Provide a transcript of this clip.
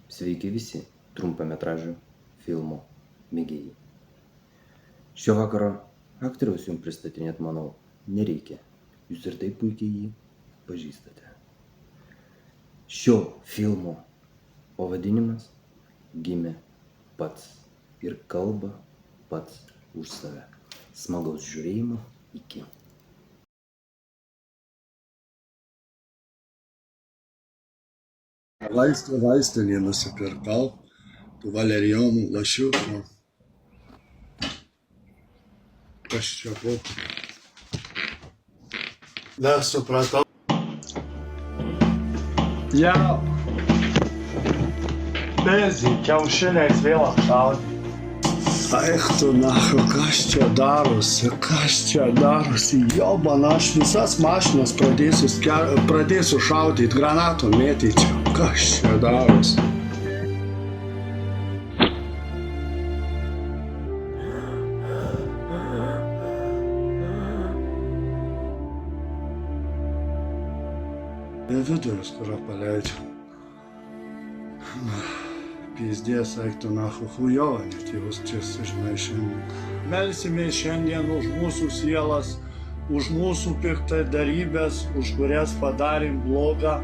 Sveiki visi trumpametražių filmų mėgėjai. Šio vakaro aktoriaus jums pristatinėti, manau, nereikia. Jūs ir taip puikiai jį pažįstate. Šio filmo pavadinimas gimė pats ir kalba pats už save. Smagaus žiūrėjimo, iki. Vaistinėje nusipirkau tų valerijonų lašiukų. Kas čia buvo? Nesupratau. Jau. Bezį, kiaušiniais vėl apšaudė. Eik tu nahu, kas čia darosi? Jobana, aš visas mašinas pradėsiu šaudyti, granatų mėtyčiau. Kas čia darosi? Vidurius, kurio paleidžiu. Pizdės, eik tu nahu, chujovo, net jūs čia, žinai, šiandien. Melsimės šiandien už mūsų sielas, už mūsų piktadarybės, už kurias padarėm blogą.